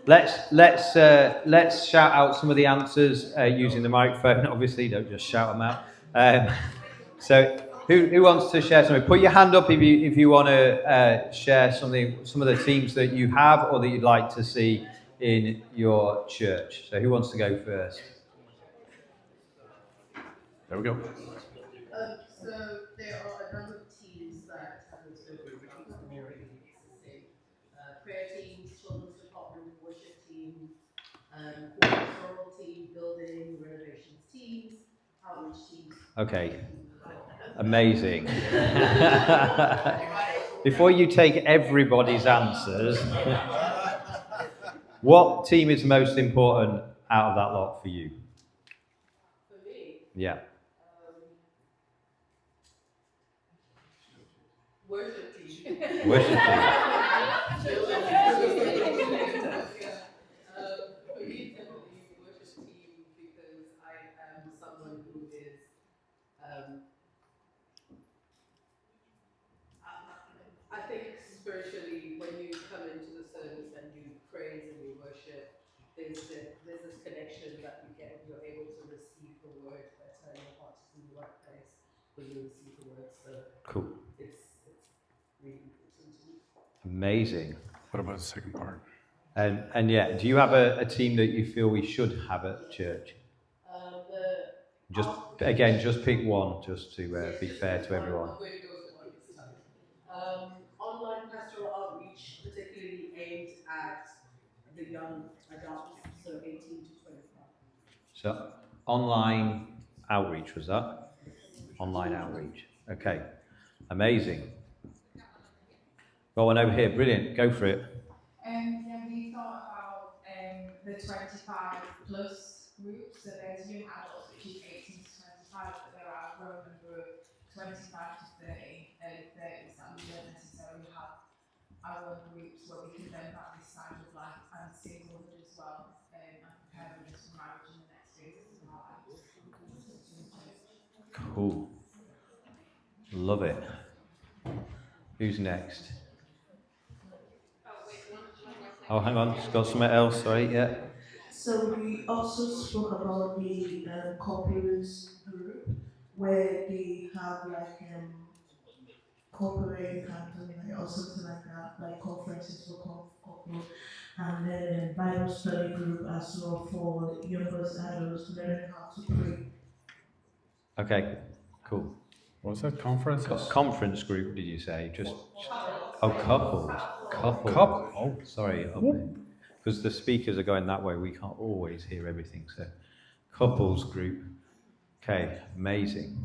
Let's shout out some of the answers using the microphone. Obviously, don't just shout them out. So, who wants to share something? Put your hand up if you want to share something, some of the teams that you have or that you'd like to see in your church. So, who wants to go first? There we go. So there are a number of teams that have been spoken about that are already existing. Prayer teams, children's department, worship team, pastoral team, building, renovations teams, outreach teams. Okay. Amazing. Before you take everybody's answers, what team is most important out of that lot for you? For me? Yeah. Worship team. Worship team. For me, definitely worship team because I am someone who is I think spiritually, when you come into the service and you praise and you worship, there's this connection that you get. You're able to receive the word better. Your heart is in the right place when you receive the word. So cool. It's really important to me. Amazing. What about the second part? And yeah, do you have a team that you feel we should have at church? Just pick one, just to be fair to everyone. Online pastoral outreach, particularly aimed at the young adults, so 18 to 25. So, online outreach, was that? Online outreach. Okay. Amazing. Got one over here. Brilliant. Go for it. Yeah, we thought about the 25 plus group. So there's young adults, which is 18 to 25, but there are growing group 25 to 30, early 30s that we don't necessarily have our own groups where we can then have this side of life and singlehood as well, and prepare them for marriage in the next phases of our lives. Cool. Love it. Who's next? Oh, hang on. Just got something else. Sorry. Yeah. So we also spoke about the corporate group where they have like corporate and or something like that, like conferences for corporate, and then a Bible study group as well for younger adults learning how to pray. Okay. Cool. What's that conference? Conference group, did you say? Couples. Couple. Oh, sorry. Because the speakers are going that way, we can't always hear everything. So, couples group. Okay, amazing.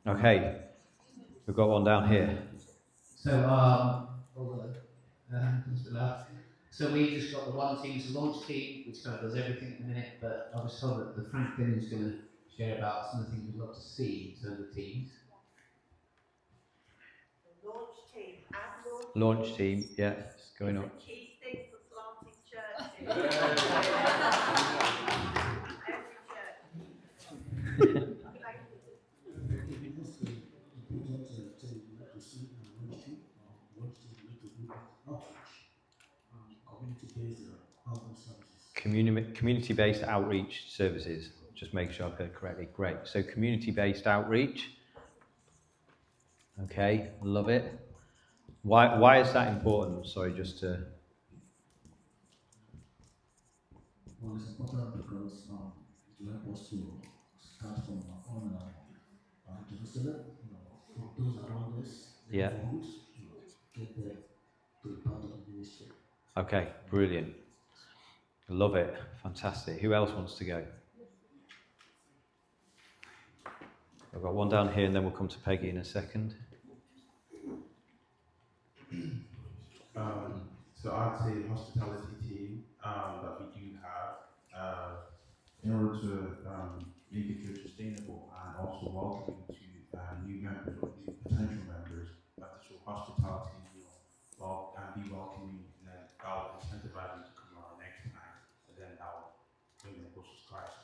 Okay, we've got one down here. So we just got the one team, the launch team, which kind of does everything at the minute, but I was told that the Franklin is going to share about some of the things we'd love to see in terms of teams. Launch team, yeah, it's going on. Key thing for planting churches. Every church. Community-based outreach services. Just make sure I've heard correctly. Great. So community-based outreach. Okay, love it. Why is that important? Sorry, just to. Well, it's important because it helps us to start from online Jerusalem, for those around us, Yeah. Get there to be part of the ministry. Okay, brilliant. Love it. Fantastic. Who else wants to go? I've got one down here and then we'll come to Peggy in a second. So I'd say hospitality team that we do have in order to make it feel sustainable and also welcoming to new members or new potential members. That to show hospitality, and be welcoming, and then that'll incentivize them to come around next time, and then that'll bring them closer to Christ.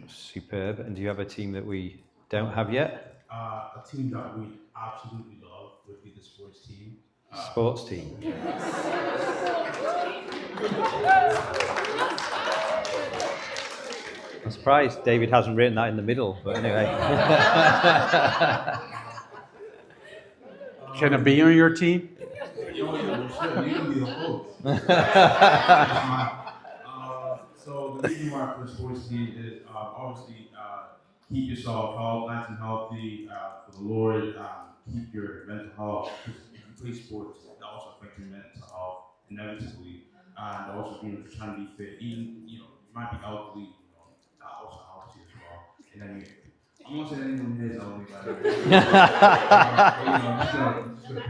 Superb. And do you have a team that we don't have yet? A team that we'd absolutely love would be the sports team. Sports team. I'm surprised David hasn't written that in the middle, but anyway. Can it be on your team? Yeah, you should. You can be the host. So the reason why for the sports team is obviously keep yourself nice and healthy for the Lord. Keep your mental health, because if you play sports, that also affects your mental health inevitably, and also just trying to be fit. Even you might be elderly, that also helps you as well. And then I'm not saying anyone here is elderly, by the way. I'm just gonna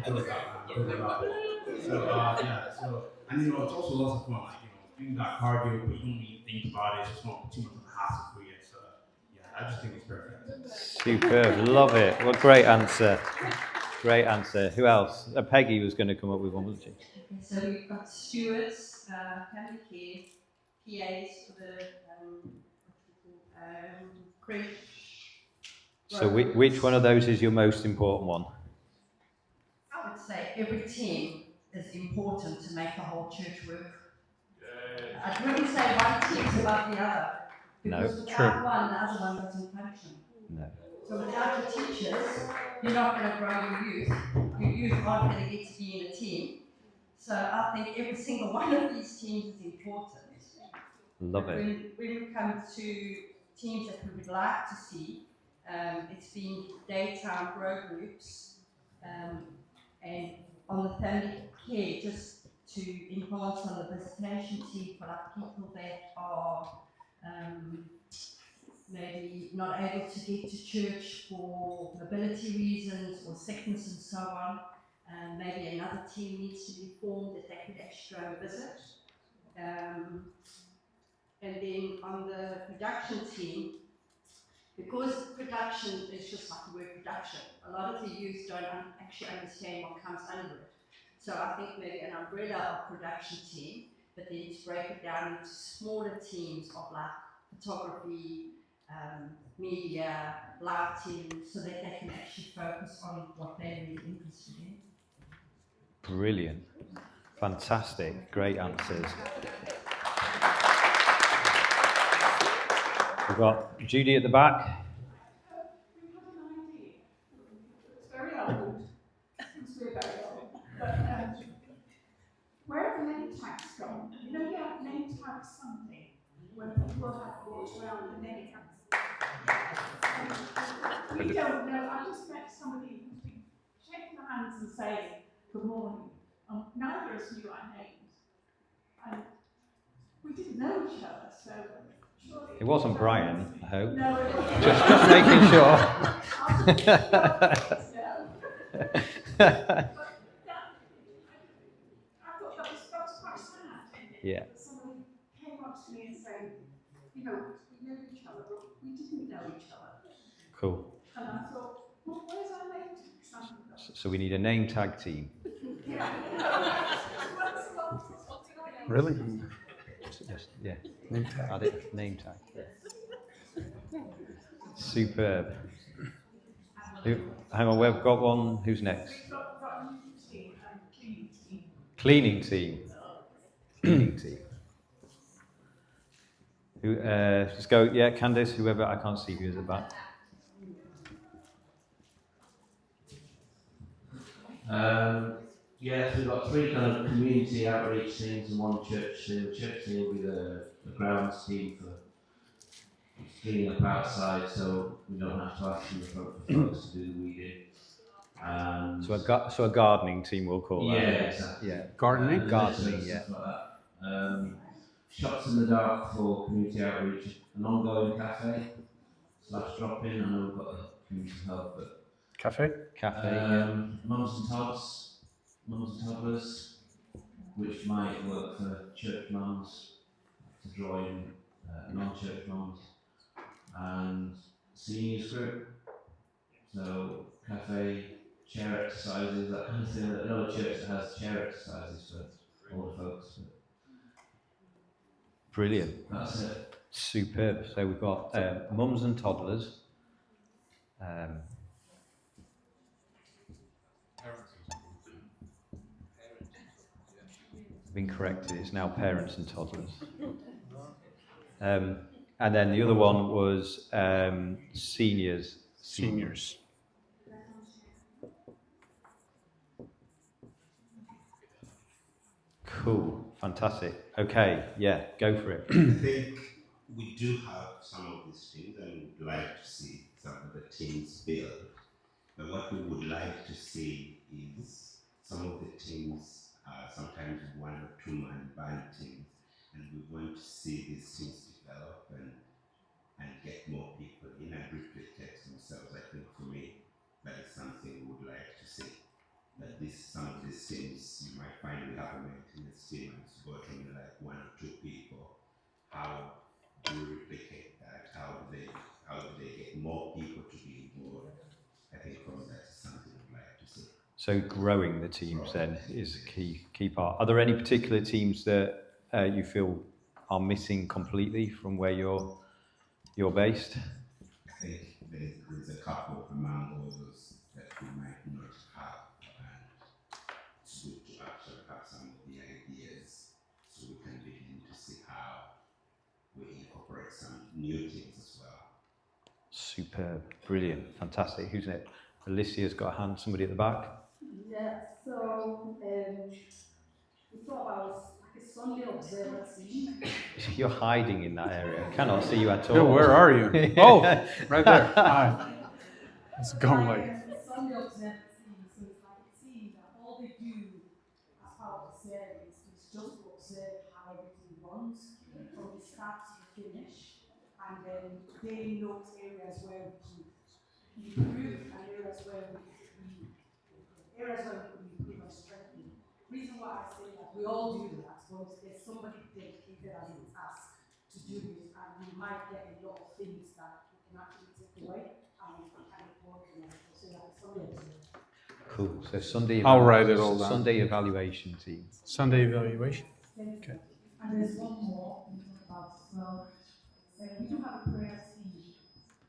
put it out there. So yeah, so and it's also lots of fun, like doing that cardio, but you don't really think about it. It's just not too much of a hassle for you. So yeah, I just think it's perfect. Superb, love it. What a great answer. Great answer. Who else? Peggy was going to come up with one, wasn't she? Okay, so we've got stewards, family care, PAs for the creche. So which one of those is your most important one? I would say every team is important to make the whole church work. I wouldn't say one team's above the other, because without one, the other one doesn't function. No. So without your teachers, you're not going to grow your youth. Your youth aren't going to get to be in a team. So I think every single one of these teams is important. Love it. When we come to teams that we would like to see, it's been daytime grow groups, and on the family care, just to enhance on the visitation team for like people that are maybe not able to get to church for mobility reasons or sickness and so on. Maybe another team needs to be formed that they could actually go and visit. And then on the production team, because production is just like the word production, a lot of the youth don't actually understand what comes under it. So I think maybe an umbrella of production team, but then to break it down into smaller teams of like photography, media, lighting, so that they can actually focus on what they're really interested in. Brilliant. Fantastic. Great answers. We've got Judy at the back. We had an idea. It's very old, because we're very old. But where have the name tags gone? You know, you have name tag Sunday, when people have walked around the name tags. We don't know. I just met somebody who's been shaking hands and saying good morning. Neither of us knew our names. And we didn't know each other, so surely. It wasn't Brian, I hope. No, it wasn't. Just making sure. But I thought that was quite sad. Yeah. Somebody came up to me and said, we know each other, but we didn't know each other. Cool. And I thought, well, where's our name tag? So we need a name tag team. Really? Just, yeah. Name tag. Add it. Name tag. Superb. Hang on, we've got one. Who's next? We've got a new team, cleaning team. Cleaning team. Cleaning team. Who? Just go. Yeah, Candice. Whoever. I can't see who's at back. Yes, we've got three kind of community outreach teams and one church team. The church team will be the grounds team for cleaning up outside, so we don't have to ask them for folks to do the weeding. So a gardening team, we'll call that. Yeah, exactly. Yeah. Gardening? Gardening, yeah. Like that. Shots in the dark for community outreach, an ongoing cafe / drop-in. I know we've got the community hub, but Cafe? Cafe, yeah. mums and toddlers, which might work for church mums to draw in non-church mums, and seniors group. So cafe, chair exercises, that kind of thing. Another church that has chair exercises for older folks. Brilliant. That's it. Superb. So we've got mums and toddlers. been corrected. It's now parents and toddlers. And then the other one was seniors. Seniors. Cool, fantastic. Okay, yeah, go for it. I think we do have some of these things and we would like to see some of the teams build. But what we would like to see is some of the teams are sometimes 1 or 2 man band teams, and we want to see these teams develop and get more people in and replicate themselves. I think for me, that is something we would like to see. That some of these teams you might find we have a maintenance team and it's got only like 1 or 2 people. How do we replicate that? How do they get more people to be involved? I think from that is something I'd like to see. So growing the teams then is a key part. Are there any particular teams that you feel are missing completely from where you're based? I think there's a couple among all those that we might not have, and it's good to actually have some of the ideas so we can begin to see how we incorporate some new things as well. Superb, brilliant, fantastic. Who's next? Alicia's got a hand. Somebody at the back. Yeah, so we thought about like a Sunday observer team. You're hiding in that area. I cannot see you at all. Yeah, where are you? Oh, right there. Hi. It's going like. Sunday observer team, so it's like a team that all they do as part of the service is just to observe how everything runs from the start to the finish, and then they note areas where we can improve and areas where we could improve and strengthen. Reason why I say that we all do that, but there's somebody dedicated as a task to do it, and we might get a lot of things that we can actually take away and we can kind of organize. So yeah, Sunday observer. Cool. So Sunday. I'll write it all down. Sunday evaluation team. Sunday evaluation. Okay. And there's one more we talk about as well. We do have a prayer team,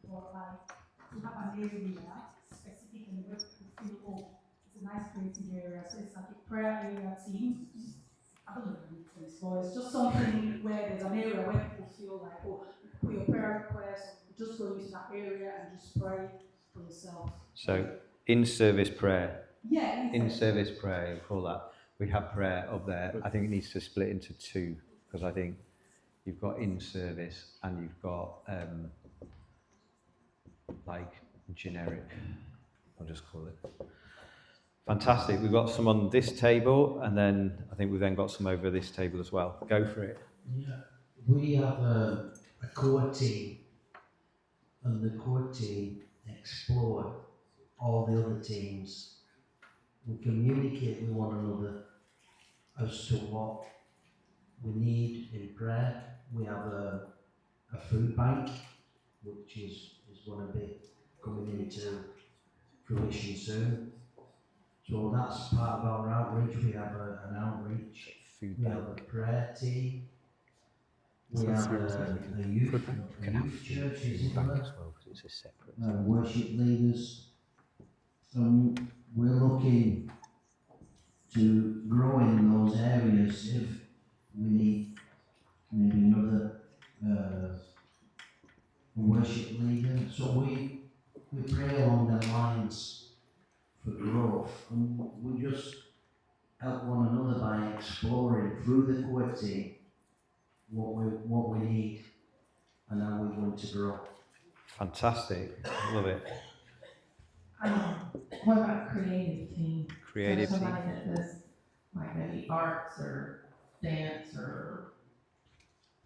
or like to have an area specific and where people feel, oh, it's a nice creative area. So it's like a prayer area team. I don't know what it is, but it's just something where there's an area where people feel like, oh, you can put your prayer request, just go into that area and just pray for yourself. So in-service prayer. Yeah, in-service prayer, you call that. We have prayer up there. I think it needs to split into 2 because I think you've got in-service and you've got like generic, I'll just call it. Fantastic. We've got some on this table and then I think we've then got some over this table as well. Go for it. Yeah, we have a core team, and the core team explore all the other teams. We communicate with one another as to what we need in prayer. We have a food bank, which is going to be coming into fruition soon. So that's part of our outreach. We have an outreach. Food we bank. have a prayer team. We have a youth church as well, it's a separate. Worship leaders. We're looking to grow in those areas. If we need maybe another worship leader, so we pray along the lines for growth, and we just help one another by exploring through the quality what we need and how we want to grow. Fantastic, love it. What about creative team? Creative so team. somebody that does like maybe arts or dance or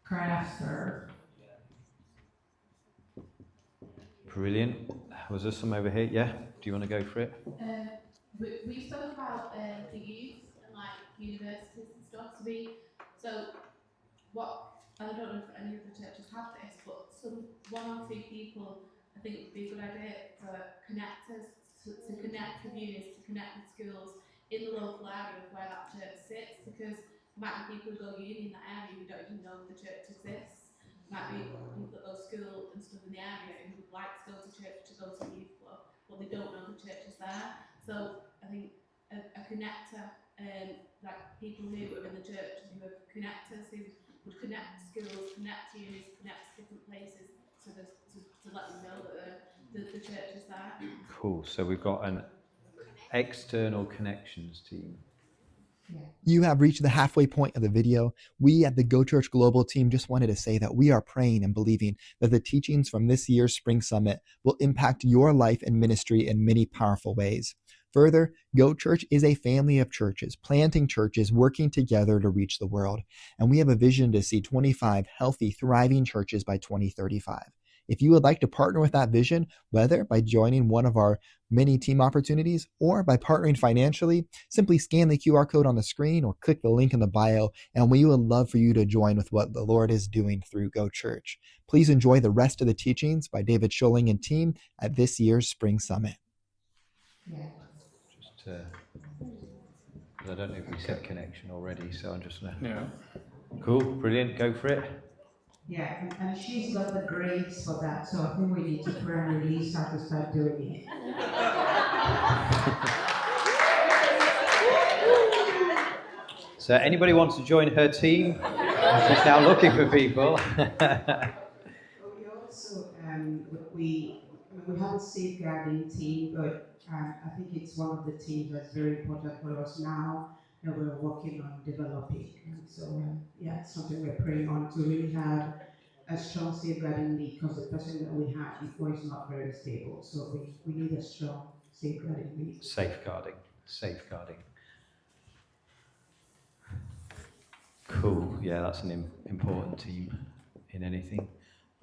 crafts or. Brilliant. Was there some over here? Yeah. Do you want to go for it? We spoke about the youth and like universities and stuff. So what I don't know if any of the churches have this, but one or two people I think it would be a good idea to connect us to connect with unis, to connect with schools in the local area of where that church sits, because there might be people who go uni in that area who don't even know the church exists. Might be people that go to school and stuff in the area who would like to go to church to go to a youth club, but they don't know the church is there. So I think a connector like people who are in the church who are connectors, who would connect schools, connect unis, connect different places to let them know that the church is there. Cool. So we've got an external connections team. You have reached the halfway point of the video. We at the Go Church Global team just wanted to say that we are praying and believing that the teachings from this year's Spring Summit will impact your life and ministry in many powerful ways. Further, Go Church is a family of churches, planting churches, working together to reach the world. And we have a vision to see 25 healthy, thriving churches by 2035. If you would like to partner with that vision, whether by joining one of our many team opportunities or by partnering financially, simply scan the QR code on the screen or click the link in the bio, and we would love for you to join with what the Lord is doing through Go Church. Please enjoy the rest of the teachings by David Scholing and team at this year's Spring Summit. I don't know if we said connection already, so I'm just Yeah. Cool, brilliant, go for it. Yeah, and she's got the grace for that, so I think we need to pray and release her to start doing it. So anybody wants to join her team? She's now looking for people. We also, we have a safeguarding team, but I think it's one of the teams that's very important for us now that we're working on developing. And so, it's something we're praying on to really have a strong safeguarding lead, because the person that we had before is not very stable. So we need a strong safeguarding lead. Safeguarding. Cool, yeah, that's an important team in anything.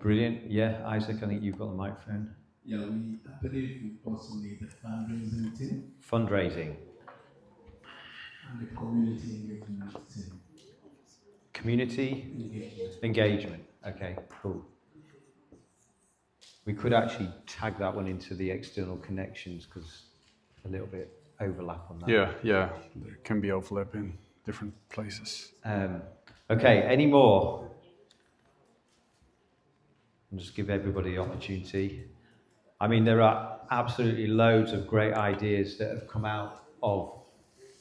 Brilliant, yeah, Isaac, I think you've got the microphone. Yeah, I believe we also need a fundraising team. Fundraising. And the community engagement team. Community engagement. Okay, cool. We could actually tag that one into the external connections because a little bit overlap on that. Yeah, there can be overlap in different places. Okay, any more? I'll just give everybody the opportunity. I mean, there are absolutely loads of great ideas that have come out of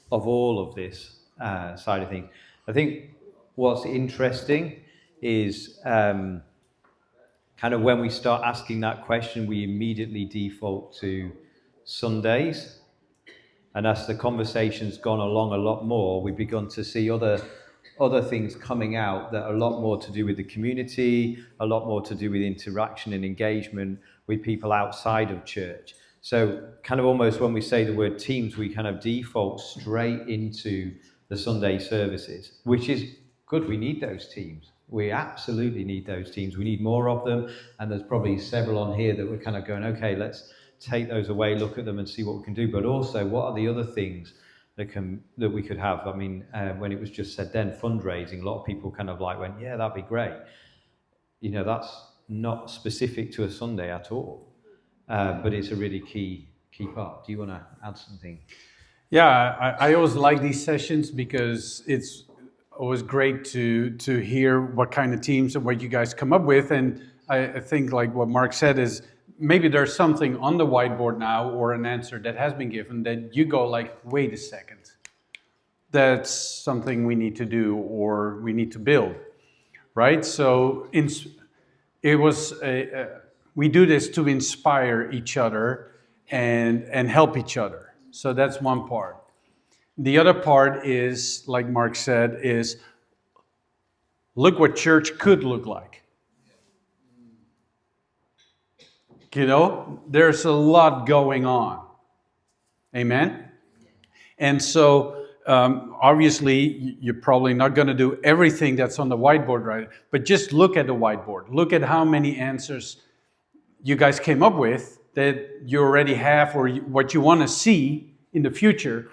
all of this side of things. I think what's interesting is kind of when we start asking that question, we immediately default to Sundays. And as the conversation's gone along a lot more, we've begun to see other things coming out that are a lot more to do with the community, a lot more to do with interaction and engagement with people outside of church. So kind of almost when we say the word teams, we kind of default straight into the Sunday services, which is good. We need those teams. We absolutely need those teams. We need more of them. And there's probably several on here that we're kind of going, okay, let's take those away, look at them and see what we can do. But also, what are the other things that we could have? I mean, when it was just said then, fundraising, a lot of people kind of like went, yeah, that'd be great. You know, that's not specific to a Sunday at all. But it's a really key part. Do you want to add something? Yeah, I always like these sessions because it's always great to hear what kind of teams and what you guys come up with. And I think like what Mark said is maybe there's something on the whiteboard now or an answer that has been given that you go like, wait a second, that's something we need to do or we need to build, right? So we do this to inspire each other and help each other. So that's one part. The other part is, like Mark said, is look what church could look like. You know, there's a lot going on. Amen? And so, obviously, you're probably not going to do everything that's on the whiteboard, right? But just look at the whiteboard. Look at how many answers you guys came up with that you already have or what you want to see in the future,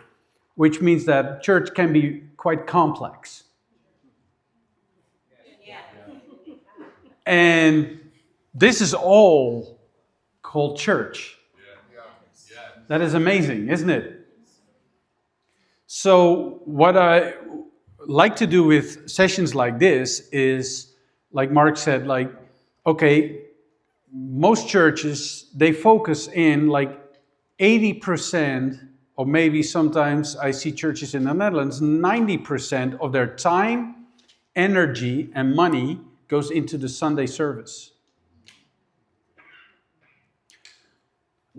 which means that church can be quite complex. Yeah. And this is all called church. That is amazing, isn't it? So what I like to do with sessions like this is, like Mark said, like, okay, most churches, they focus in like 80% or maybe sometimes I see churches in the Netherlands, 90% of their time, energy, and money goes into the Sunday service.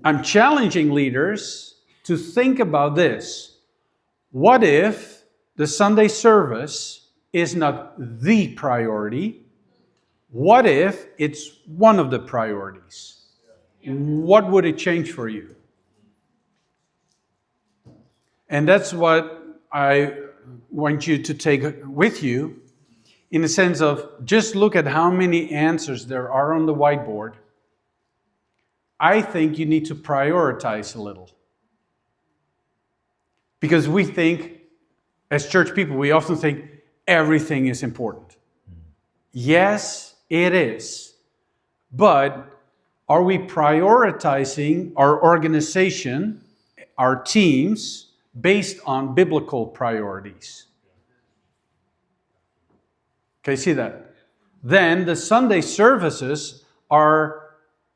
I'm challenging leaders to think about this. What if the Sunday service is not the priority? What if it's one of the priorities? What would it change for you? And that's what I want you to take with you, in the sense of just look at how many answers there are on the whiteboard. I think you need to prioritize a little. Because we think, as church people, we often think everything is important. Yes, it is. But are we prioritizing our organization, our teams, based on biblical priorities? Okay, see that? Then the Sunday services are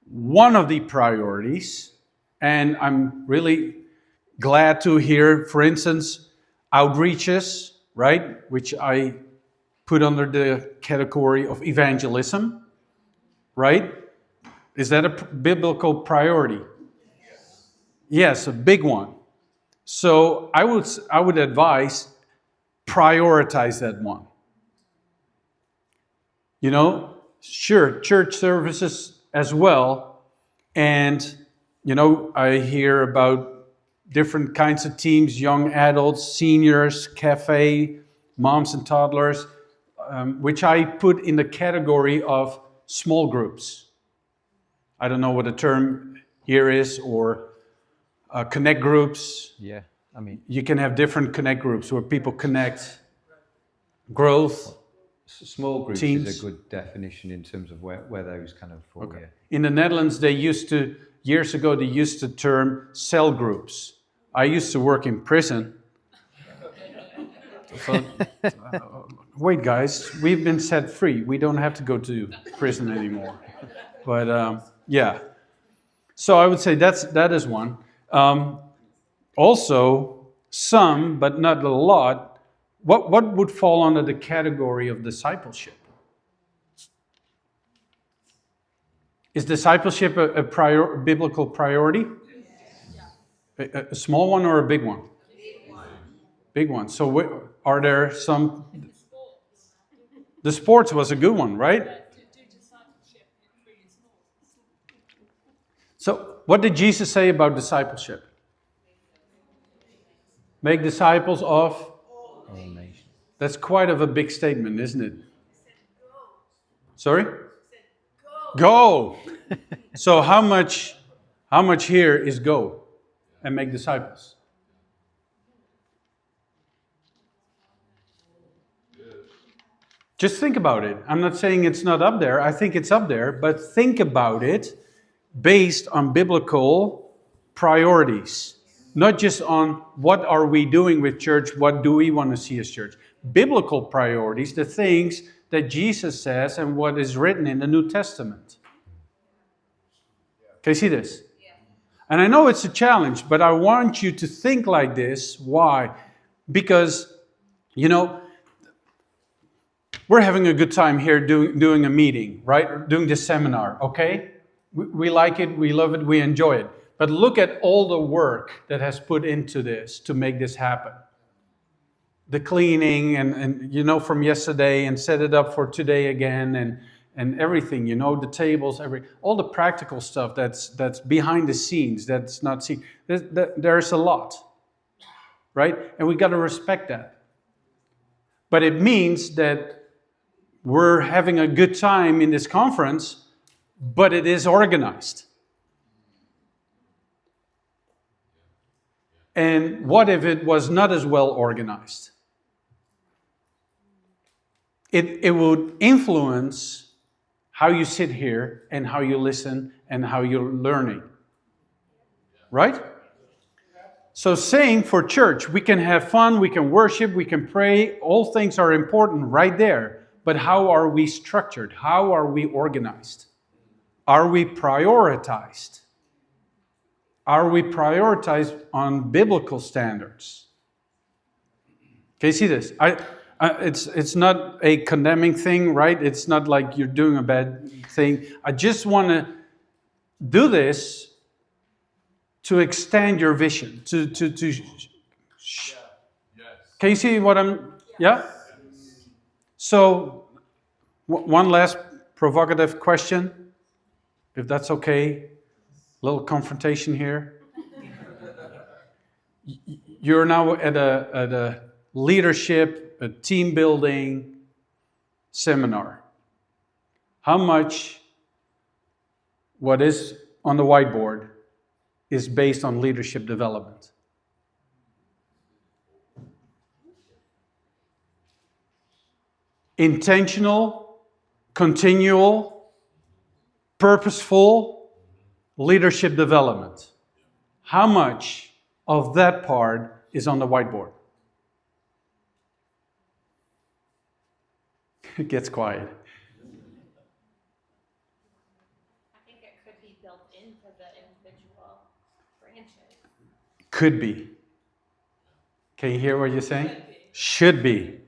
one of the priorities, and I'm really glad to hear, for instance, outreaches, right, which I put under the category of evangelism, right? Is that a biblical priority? Yes, a big one. So I would advise prioritize that one. You know, sure, church services as well. And, you know, I hear about different kinds of teams, young adults, seniors, cafe, moms and toddlers, which I put in the category of small groups. I don't know what the term here is, or connect groups. Yeah, I mean, you can have different connect groups where people connect, growth. Small groups teams. Is a good definition in terms of where those kind of fall. Okay. Yeah. In the Netherlands, years ago, they used the term cell groups. I used to work in prison. So, wait, guys, we've been set free. We don't have to go to prison anymore. But yeah, so I would say that is one. Also, some, but not a lot. What would fall under the category of discipleship? Is discipleship a biblical priority? A small one or a big one? Big one. So are there some... The sports was a good one, right? So what did Jesus say about discipleship? Make disciples of all nations. That's quite of a big statement, isn't it? Sorry? Go. So how much here is go and make disciples? Just think about it. I'm not saying it's not up there. I think it's up there, but think about it based on biblical priorities. Not just on what are we doing with church, what do we want to see as church. Biblical priorities, the things that Jesus says and what is written in the New Testament. Can you see this? And I know it's a challenge, but I want you to think like this. Why? Because, you know, we're having a good time here doing a meeting, right? Doing this seminar, okay? We like it, we love it, we enjoy it. But look at all the work that has put into this to make this happen. The cleaning and you know, from yesterday, and set it up for today again, and everything, you know, the tables, all the practical stuff that's behind the scenes, that's not seen. There's a lot, right? And we got to respect that. But it means that we're having a good time in this conference, but it is organized. And what if it was not as well organized? It would influence how you sit here and how you listen and how you're learning. Right? So saying for church, we can have fun, we can worship, we can pray, all things are important right there. But how are we structured? How are we organized? Are we prioritized? Are we prioritized on biblical standards? Can you see this? It's not a condemning thing, right? It's not like you're doing a bad thing. I just want to do this to extend your vision. Can you see what I'm? Yeah. So, one last provocative question, if that's okay. A little confrontation here. You're now at a leadership, a team building seminar. How much what is on the whiteboard is based on leadership development? Intentional, continual, purposeful leadership development. How much of that part is on the whiteboard? It gets quiet. I think it could be built into the individual branches. Could be. Can you hear what you're saying? Should be.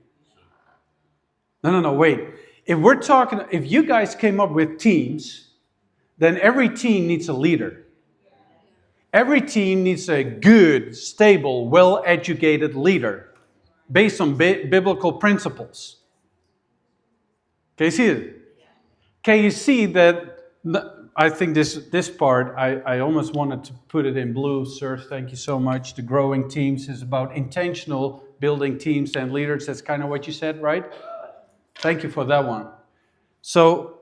No, wait. If you guys came up with teams, then every team needs a leader. Every team needs a good, stable, well-educated leader based on biblical principles. Can you see it? Can you see that? I think this part, I almost wanted to put it in blue, sir. Thank you so much. The growing teams is about intentional building teams and leaders. That's kind of what you said, right? Thank you for that one. So,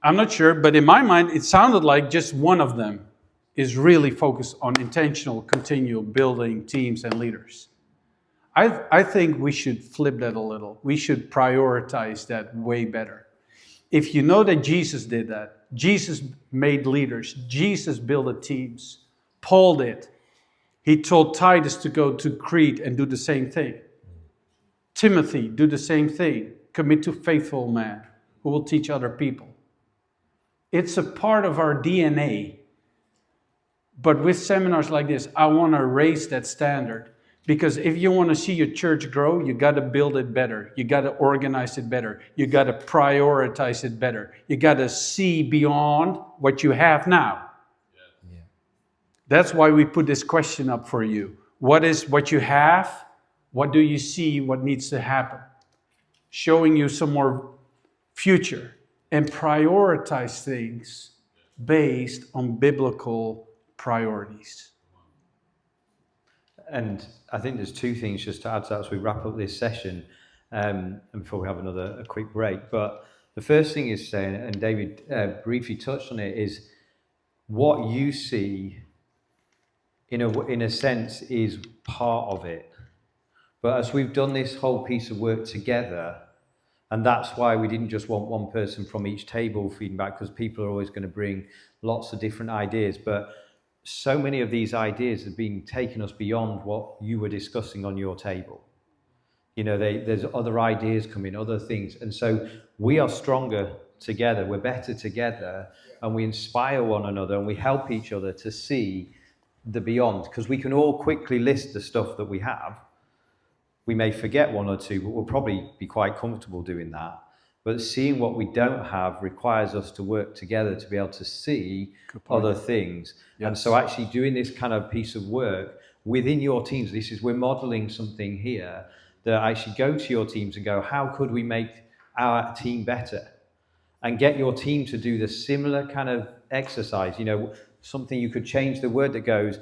I'm not sure, but in my mind, it sounded like just one of them is really focused on intentional, continual building teams and leaders. I think we should flip that a little. We should prioritize that way better. If you know that Jesus did that, Jesus made leaders, Jesus built teams, Paul did. He told Titus to go to Crete and do the same thing. Timothy, do the same thing. Commit to faithful man who will teach other people. It's a part of our DNA. But with seminars like this, I want to raise that standard. Because if you want to see your church grow, you got to build it better. You got to organize it better. You got to prioritize it better. You got to see beyond what you have now. Yeah. That's why we put this question up for you. What is what you have? What do you see? What needs to happen? Showing you some more future. And prioritize things based on biblical priorities. And I think there's two things just to add to that as we wrap up this session, and before we have a quick break. But the first thing is saying, and David briefly touched on it, is what you see, in a sense, is part of it. But as we've done this whole piece of work together, and that's why we didn't just want one person from each table feeding back, because people are always going to bring lots of different ideas. But so many of these ideas have been taking us beyond what you were discussing on your table. You know, there's other ideas coming, other things. And so we are stronger together, we're better together, and we inspire one another and we help each other to see the beyond. Because we can all quickly list the stuff that we have. We may forget one or two, but we'll probably be quite comfortable doing that. But seeing what we don't have requires us to work together to be able to see other things. Yes. And so actually doing this kind of piece of work within your teams, we're modeling something here that actually go to your teams and go, how could we make our team better? And get your team to do the similar kind of exercise, something you could change the word that goes,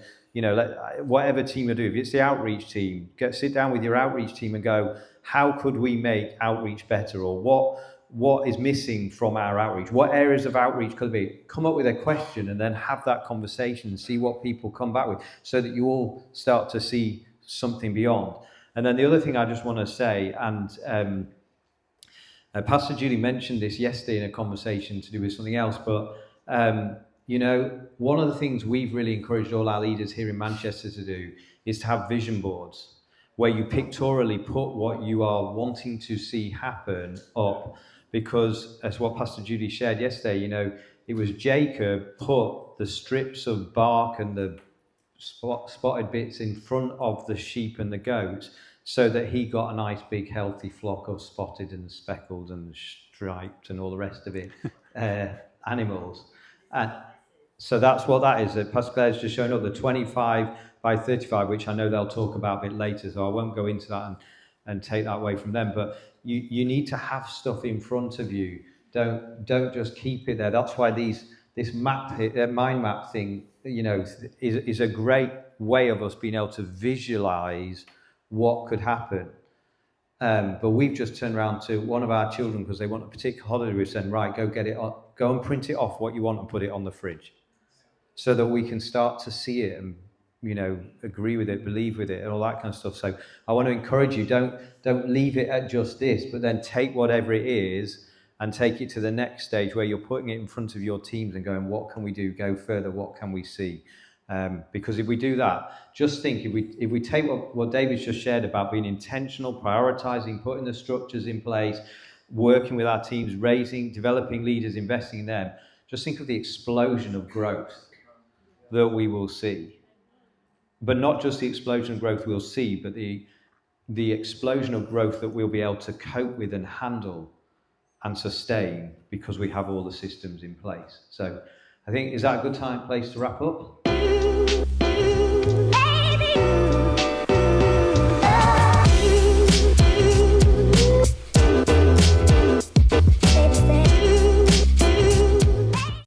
whatever team you do, if it's the outreach team, sit down with your outreach team and go, how could we make outreach better? Or what is missing from our outreach? What areas of outreach could be? Come up with a question and then have that conversation and see what people come back with so that you all start to see something beyond. And then the other thing I just want to say, and Pastor Julie mentioned this yesterday in a conversation to do with something else, but one of the things we've really encouraged all our leaders here in Manchester to do is to have vision boards where you pictorially put what you are wanting to see happen up. Because as what Pastor Judy shared yesterday, it was Jacob put the strips of bark and the spotted bits in front of the sheep and the goats, so that he got a nice big healthy flock of spotted and speckled and striped and all the rest of it animals. And so that's what that is. Pastor Claire's just showing up the 25 by 35, which I know they'll talk about a bit later, so I won't go into that and take that away from them. But you need to have stuff in front of you. Don't just keep it there. That's why this mind map thing, is a great way of us being able to visualize what could happen. But we've just turned around to one of our children because they want a particular holiday. We've said, right, go get it, go and print it off what you want and put it on the fridge, so that we can start to see it and agree with it, believe with it, and all that kind of stuff. So I want to encourage you, don't leave it at just this, but then take whatever it is and take it to the next stage where you're putting it in front of your teams and going, what can we do? Go further. What can we see? Because if we do that, just think, if we take what David's just shared about being intentional, prioritizing, putting the structures in place, working with our teams, developing leaders, investing in them, just think of the explosion of growth that we will see. But not just the explosion of growth we'll see, but the explosion of growth that we'll be able to cope with and handle and sustain, because we have all the systems in place. So I think, is that a good place to wrap up?